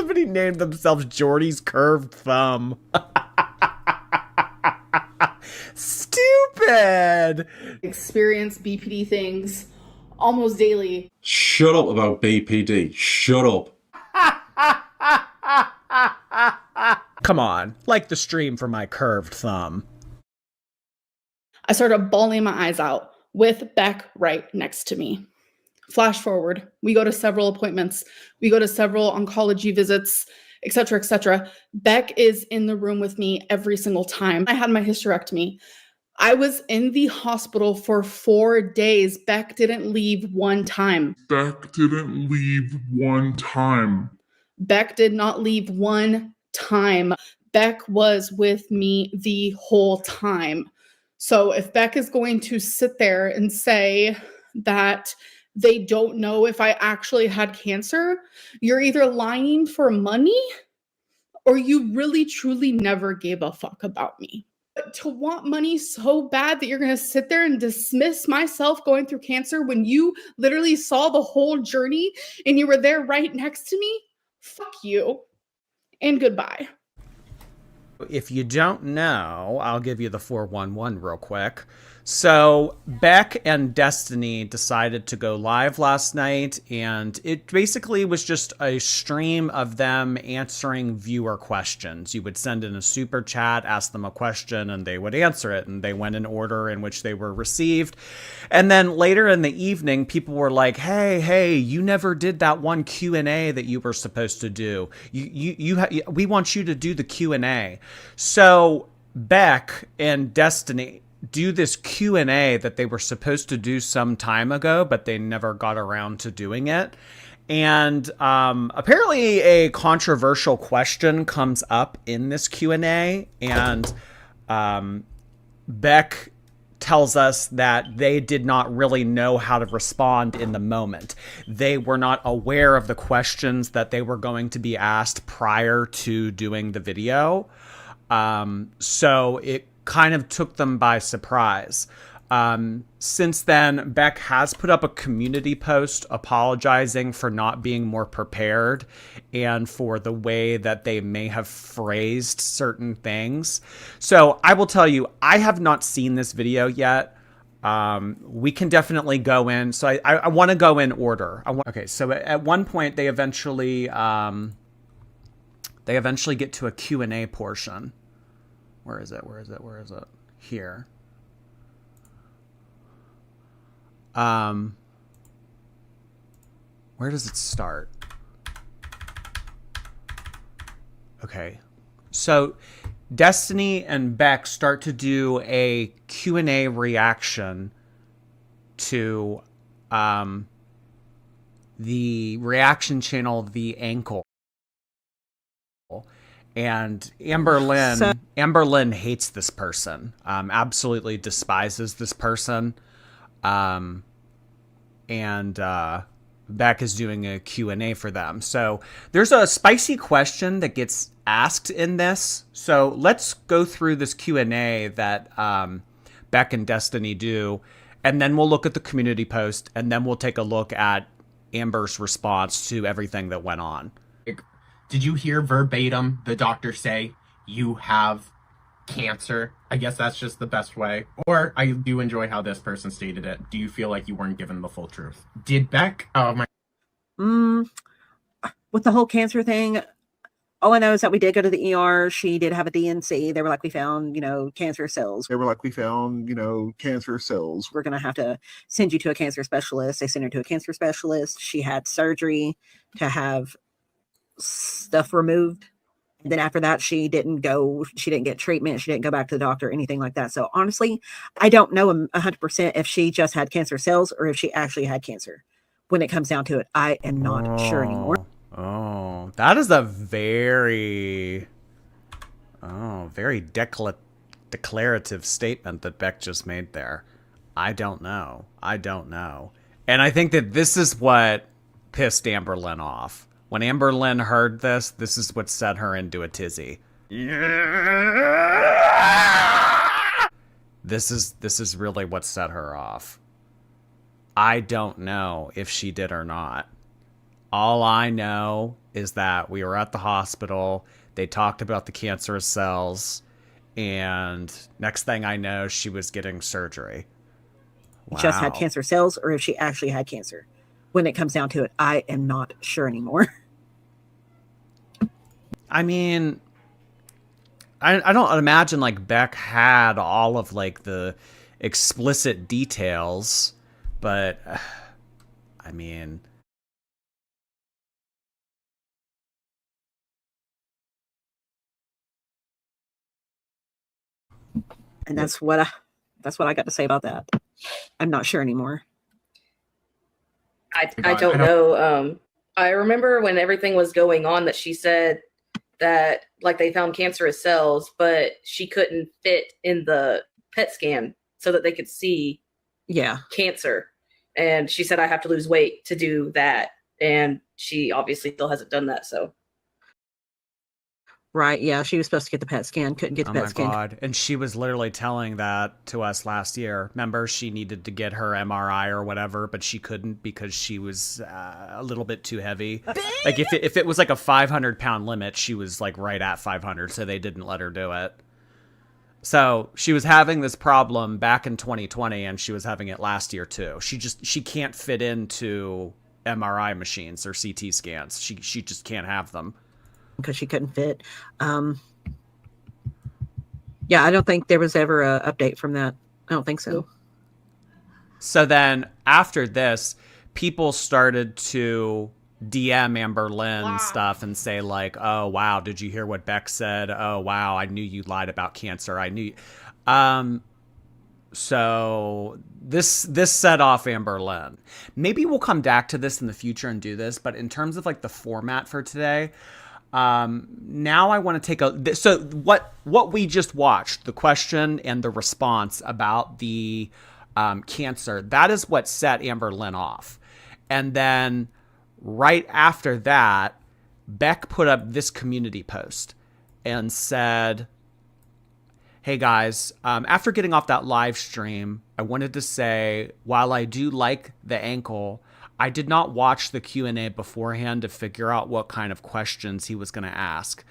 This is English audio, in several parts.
Somebody named themselves Jordy's curved thumb. Stupid. Experience BPD things almost daily. Shut up about BPD. Shut up. Come on, like the stream for my curved thumb. I started bawling my eyes out with Beck right next to me. Flash forward, we go to several appointments, we go to several oncology visits, etc., etc. Beck is in the room with me every single time. I had my hysterectomy. I was in the hospital for 4 days. Beck didn't leave one time. Beck didn't leave one time. Beck did not leave one time. Beck was with me the whole time. So if Beck is going to sit there and say that they don't know if I actually had cancer, you're either lying for money or you really truly never gave a fuck about me. But to want money so bad that you're going to sit there and dismiss myself going through cancer when you literally saw the whole journey and you were there right next to me, fuck you and goodbye. If you don't know, I'll give you the 411 real quick. So Beck and Destiny decided to go live last night, and it basically was just a stream of them answering viewer questions. You would send in a super chat, ask them a question, and they would answer it, and they went in order in which they were received. And then later in the evening, people were like, hey, you never did that one Q&A that you were supposed to do. We want you to do the Q&A. So Beck and Destiny do this Q&A that they were supposed to do some time ago, but they never got around to doing it. And apparently a controversial question comes up in this Q&A, and Beck tells us that they did not really know how to respond in the moment. They were not aware of the questions that they were going to be asked prior to doing the video. So it kind of took them by surprise. Since then, Beck has put up a community post apologizing for not being more prepared and for the way that they may have phrased certain things. So I will tell you, I have not seen this video yet. We can definitely go in. So I want to go in order. Okay, so at one point they eventually get to a Q&A portion. Where is it? Here. Where does it start? Okay. So Destiny and Beck start to do a Q&A reaction to the reaction channel, The Ankle. And Amberlynn hates this person, absolutely despises this person. And Beck is doing a Q&A for them. So there's a spicy question that gets asked in this. So let's go through this Q&A that Beck and Destiny do, and then we'll look at the community post, and then we'll take a look at Amber's response to everything that went on. Did you hear verbatim the doctor say, you have cancer? I guess that's just the best way. Or I do enjoy how this person stated it. Do you feel like you weren't given the full truth? Did Beck? Oh my. With the whole cancer thing, all I know is that we did go to the ER. She did have a DNC. They were like, we found, cancer cells. They were like, we found, cancer cells. We're going to have to send you to a cancer specialist. They sent her to a cancer specialist. She had surgery to have stuff removed. And then after that, she didn't get treatment. She didn't go back to the doctor, anything like that. So honestly, I don't know 100% if she just had cancer cells or if she actually had cancer. When it comes down to it, I am not sure anymore. Oh, that is a very declarative statement that Beck just made there. I don't know. And I think that this is what pissed Amberlynn off. When Amberlynn heard this, this is what set her into a tizzy. This is really what set her off. I don't know if she did or not. All I know is that we were at the hospital. They talked about the cancerous cells. And next thing I know, she was getting surgery. Wow. Just had cancer cells, or if she actually had cancer. When it comes down to it, I am not sure anymore. I mean, I don't imagine like Beck had all of like the explicit details, but I mean, And that's what I got to say about that. I'm not sure anymore. I don't know. I remember when everything was going on that she said that like they found cancerous cells, but she couldn't fit in the PET scan so that they could see cancer. And she said, I have to lose weight to do that. And she obviously still hasn't done that. So. Right. Yeah. She was supposed to get the PET scan. Couldn't get the PET scan. Oh my God. And she was literally telling that to us last year. Remember, she needed to get her MRI or whatever, but she couldn't because she was a little bit too heavy. Like if it was like a 500-pound limit, she was like right at 500. So they didn't let her do it. So she was having this problem back in 2020 and she was having it last year too. She can't fit into MRI machines or CT scans. She just can't have them. Because she couldn't fit. I don't think there was ever an update from that. I don't think so. So then after this, people started to DM Amberlynn stuff and say like, oh, wow, did you hear what Beck said? Oh, wow, I knew you lied about cancer. I knew. So this set off Amberlynn. Maybe we'll come back to this in the future and do this. But in terms of like the format for today, now I want to take so what we just watched, the question and the response about the cancer, that is what set Amberlynn off. And then right after that, Beck put up this community post and said, hey guys, after getting off that live stream, I wanted to say, while I do like the ankle, I did not watch the Q&A beforehand to figure out what kind of questions he was going to ask.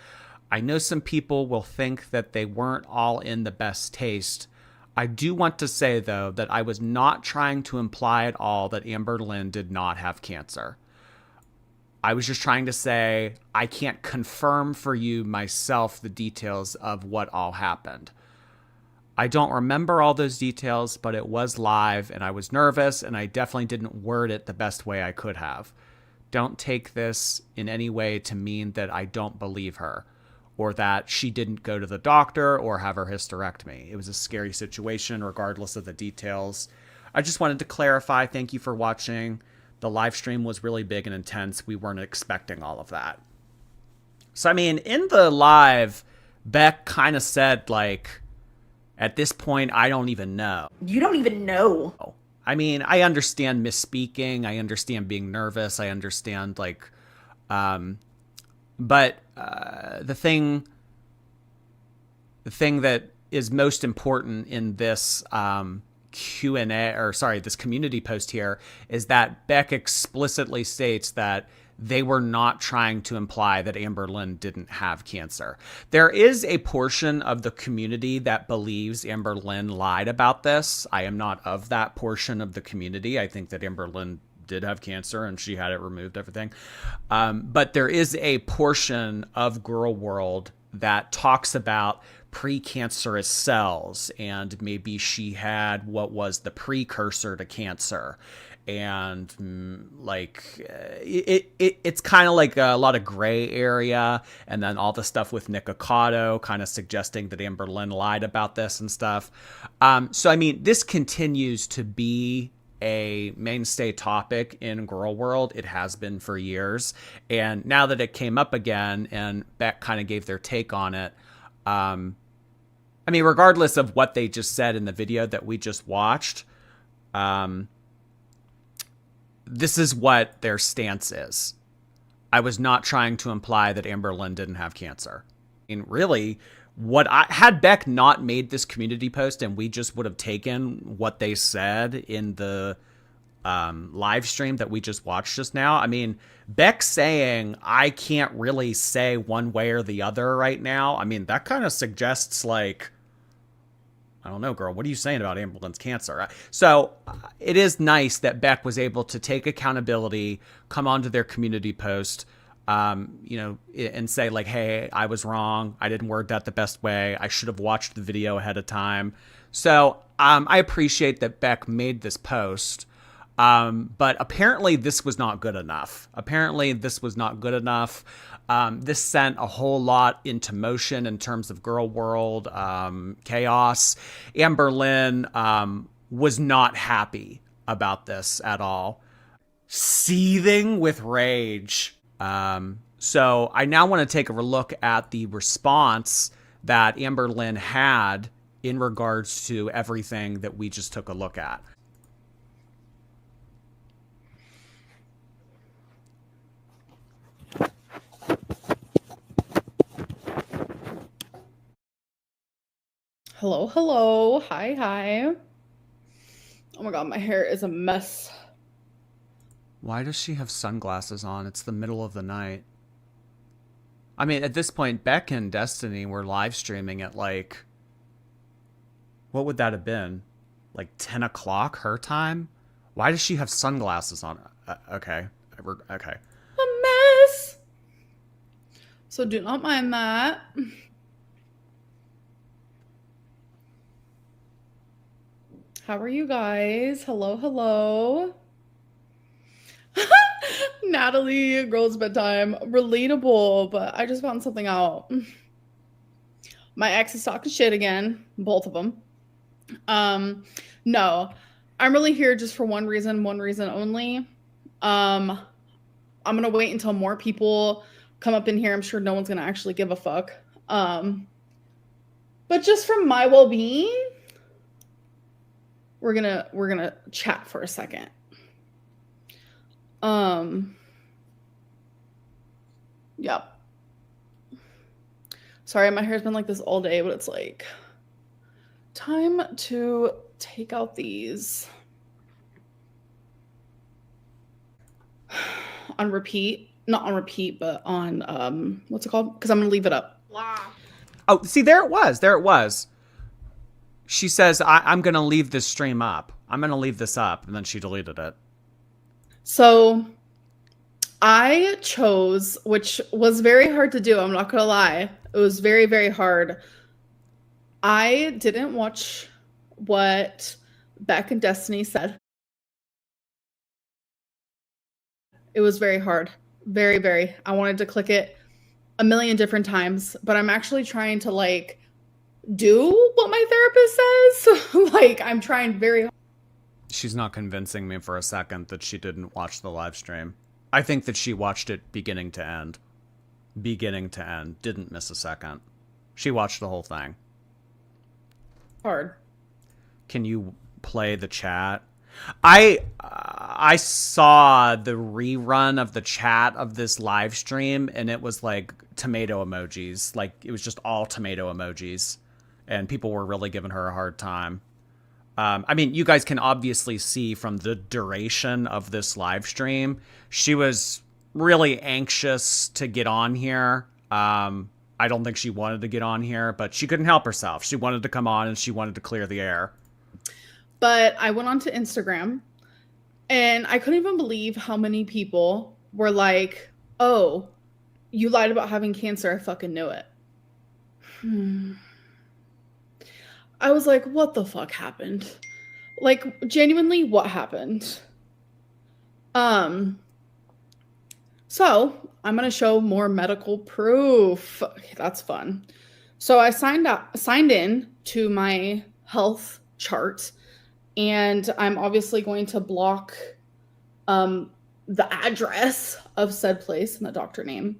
I know some people will think that they weren't all in the best taste. I do want to say, though, that I was not trying to imply at all that Amberlynn did not have cancer. I was just trying to say I can't confirm for you myself the details of what all happened. I don't remember all those details, but it was live and I was nervous and I definitely didn't word it the best way I could have. Don't take this in any way to mean that I don't believe her or that she didn't go to the doctor or have her hysterectomy. It was a scary situation regardless of the details. I just wanted to clarify. Thank you for watching. The live stream was really big and intense. We weren't expecting all of that. So, I mean, in the live, Beck kind of said like, at this point, I don't even know. You don't even know. I mean, I understand misspeaking. I understand being nervous. I understand like, but the thing that is most important in this this community post here is that Beck explicitly states that they were not trying to imply that Amberlynn didn't have cancer. There is a portion of the community that believes Amberlynn lied about this. I am not of that portion of the community. I think that Amberlynn did have cancer and she had it removed, everything. But there is a portion of Girl World that talks about precancerous cells and maybe she had what was the precursor to cancer. And it's kind of like a lot of gray area, and then all the stuff with Nick Ocado kind of suggesting that Amberlynn lied about this and stuff. So I mean, this continues to be a mainstay topic in Girl World. It has been for years, and now that it came up again, and Beck kind of gave their take on it. I mean, regardless of what they just said in the video that we just watched, this is what their stance is. I was not trying to imply that Amberlynn didn't have cancer. I mean, really, had Beck not made this community post and we just would have taken what they said in the live stream that we just watched just now. I mean, Beck saying, I can't really say one way or the other right now. I mean, that kind of suggests like, I don't know, girl, what are you saying about Amberlynn's cancer? So it is nice that Beck was able to take accountability, come onto their community post, you know, and say like, hey, I was wrong. I didn't word that the best way. I should have watched the video ahead of time. So I appreciate that Beck made this post. But apparently this was not good enough. This sent a whole lot into motion in terms of girl world chaos. Amberlynn was not happy about this at all. Seething with rage. So I now want to take a look at the response that Amberlynn had in regards to everything that we just took a look at. Hello, hello. Hi, hi. Oh my god, my hair is a mess. Why does she have sunglasses on? It's the middle of the night. I mean, at this point, Beck and Destiny were live streaming at like, what would that have been? Like 10 o'clock her time? Why does she have sunglasses on? Okay. Okay. A mess. So do not mind that. How are you guys? Hello, hello. Natalie, girls' bedtime. Relatable, but I just found something out. My ex is talking shit again. Both of them. No. I'm really here just for one reason only. I'm gonna wait until more people come up in here. I'm sure no one's gonna actually give a fuck. But just for my well-being, we're gonna chat for a second. Yep. Sorry, my hair's been like this all day, but it's like time to take out these on repeat. Not on repeat, but on what's it called? Because I'm gonna leave it up. Oh, see, there it was. She says, I'm going to leave this stream up. I'm going to leave this up. And then she deleted it. So I chose, which was very hard to do. I'm not going to lie. It was very, very hard. I didn't watch what Beck and Destiny said. It was very hard. Very, very. I wanted to click it a million different times, but I'm actually trying to like do what my therapist says. Like I'm trying very hard. She's not convincing me for a second that she didn't watch the live stream. I think that she watched it beginning to end. Didn't miss a second. She watched the whole thing. Hard. Can you play the chat? I saw the rerun of the chat of this live stream, and it was like tomato emojis. Like it was just all tomato emojis. And people were really giving her a hard time. I mean, you guys can obviously see from the duration of this live stream, she was really anxious to get on here. I don't think she wanted to get on here, but she couldn't help herself. She wanted to come on and she wanted to clear the air. But I went onto Instagram and I couldn't even believe how many people were like, oh, you lied about having cancer. I fucking knew it. I was like, what the fuck happened? Like, genuinely, what happened? So I'm going to show more medical proof. Okay, that's fun. So I signed in to my health chart, and I'm obviously going to block the address of said place and the doctor name.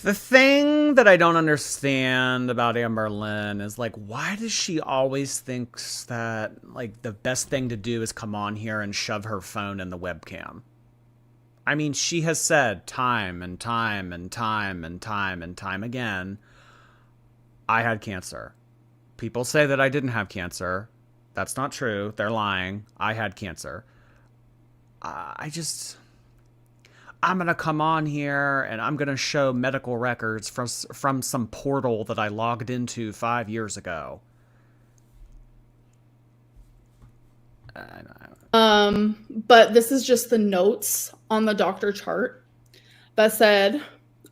The thing that I don't understand about Amberlynn is like, why does she always thinks that like the best thing to do is come on here and shove her phone in the webcam? I mean, she has said time and time and time and time and time again, I had cancer. People say that I didn't have cancer. That's not true. They're lying. I had cancer. I'm going to come on here and I'm going to show medical records from some portal that I logged into 5 years ago. But this is just the notes on the doctor chart that said,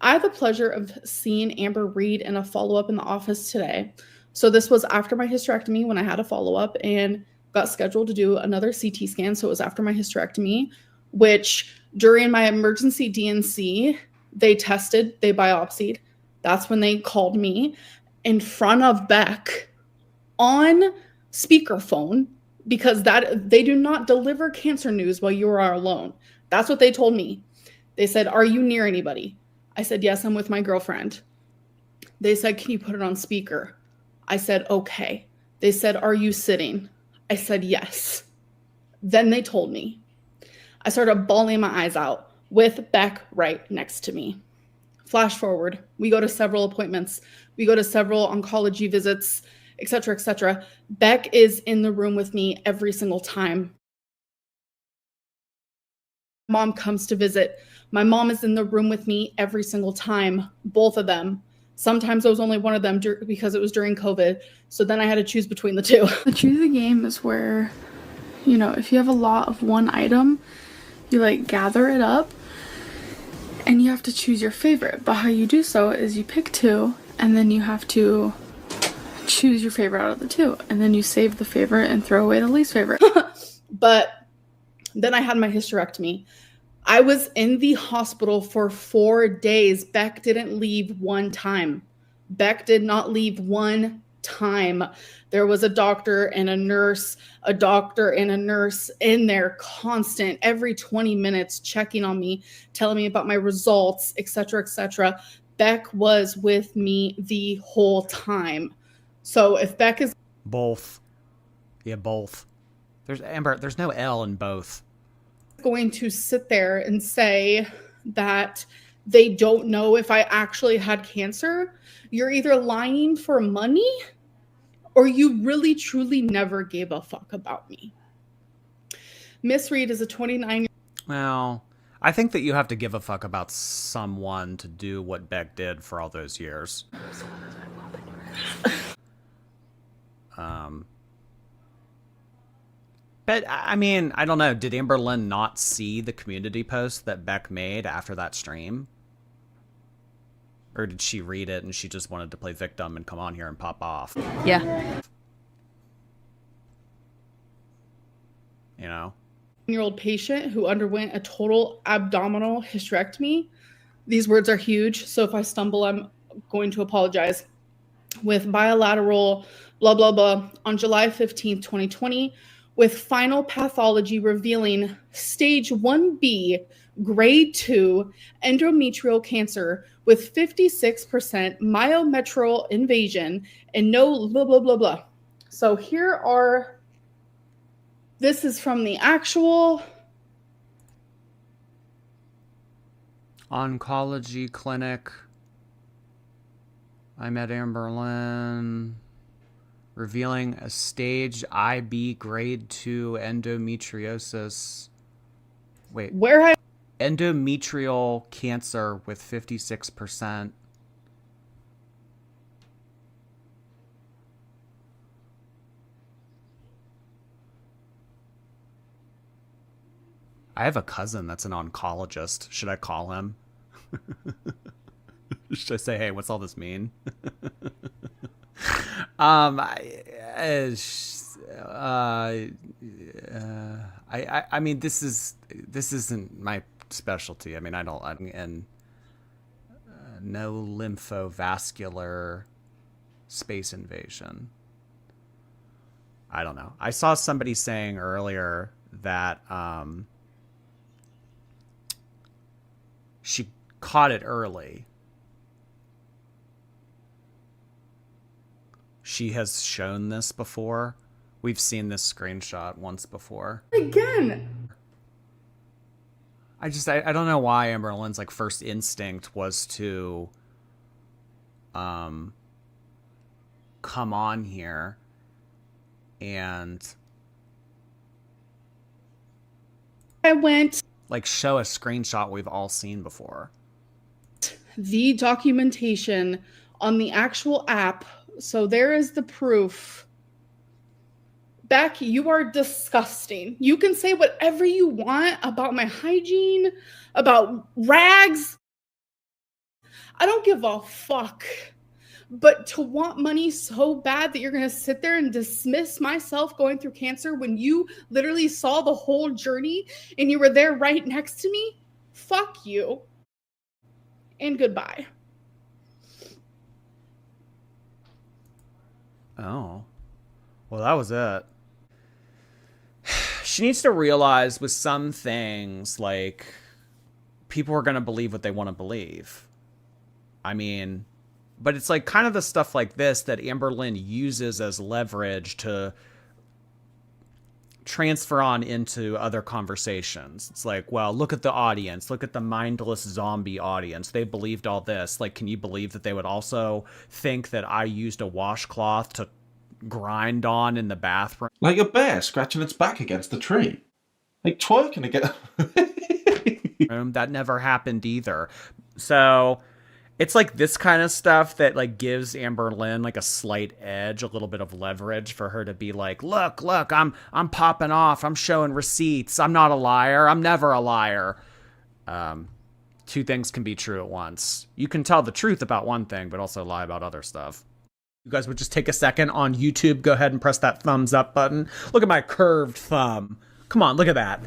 I had the pleasure of seeing Amber Reed in a follow-up in the office today. So this was after my hysterectomy when I had a follow-up and got scheduled to do another CT scan. So it was after my hysterectomy, which during my emergency DNC, they biopsied. That's when they called me in front of Beck on speakerphone, because they do not deliver cancer news while you are alone. That's what they told me. They said, are you near anybody? I said, yes, I'm with my girlfriend. They said, can you put it on speaker? I said, okay. They said, are you sitting? I said, yes. Then they told me. I started bawling my eyes out with Beck right next to me. Flash forward, we go to several appointments. We go to several oncology visits, et cetera, et cetera. Beck is in the room with me every single time Mom comes to visit. My mom is in the room with me every single time, both of them. Sometimes it was only one of them because it was during COVID. So then I had to choose between the two. The truth of the game is where, if you have a lot of one item, you gather it up and you have to choose your favorite. But how you do so is you pick two and then you have to choose your favorite out of the two. And then you save the favorite and throw away the least favorite. But then I had my hysterectomy. I was in the hospital for 4 days. Beck didn't leave one time. Beck did not leave one time. There was a doctor and a nurse in there constant, every 20 minutes checking on me, telling me about my results, etc., etc. Beck was with me the whole time. So if Beck is both. Yeah, both. There's no L in both. Going to sit there and say that they don't know if I actually had cancer, you're either lying for money or you really truly never gave a fuck about me. Miss Reed is a 29-year-old. Well, I think that you have to give a fuck about someone to do what Beck did for all those years. But, I mean, I don't know. Did Amberlynn not see the community post that Beck made after that stream? Or did she read it and she just wanted to play victim and come on here and pop off? Yeah. Year-old patient who underwent a total abdominal hysterectomy. These words are huge, so if I stumble, I'm going to apologize. With bilateral blah, blah, blah on July 15th, 2020, with final pathology revealing stage 1B, grade 2 endometrial cancer with 56% myometrial invasion and no blah, blah, blah, blah. So this is from the actual oncology clinic. I met Amberlynn. Revealing a stage IB grade 2 endometriosis. Wait. Endometrial cancer with 56%. I have a cousin that's an oncologist. Should I call him? Should I say, hey, what's all this mean? I mean, this isn't my specialty. I mean, and no lymphovascular space invasion. I don't know. I saw somebody saying earlier that she caught it early. She has shown this before. We've seen this screenshot once before. Again. I don't know why Amberlynn's first instinct was to come on here and I went like show a screenshot we've all seen before. the documentation on the actual app. So there is the proof. Beck, you are disgusting. You can say whatever you want about my hygiene, about rags. I don't give a fuck. But to want money so bad that you're going to sit there and dismiss myself going through cancer when you literally saw the whole journey and you were there right next to me, fuck you. And goodbye. Oh. Well, that was it. She needs to realize with some things, like, people are going to believe what they want to believe. I mean, but it's like kind of the stuff like this that Amberlynn uses as leverage to transfer on into other conversations. It's like, well, look at the audience. Look at the mindless zombie audience. They believed all this. Like, can you believe that they would also think that I used a washcloth to grind on in the bathroom? Like a bear scratching its back against the tree. Like twerking again. That never happened either. So it's like this kind of stuff that like gives Amberlynn like a slight edge, a little bit of leverage for her to be like, look, I'm popping off. I'm showing receipts. I'm not a liar. I'm never a liar. Two things can be true at once. You can tell the truth about one thing, but also lie about other stuff. You guys would just take a second on YouTube. Go ahead and press that thumbs up button. Look at my curved thumb. Come on, look at that.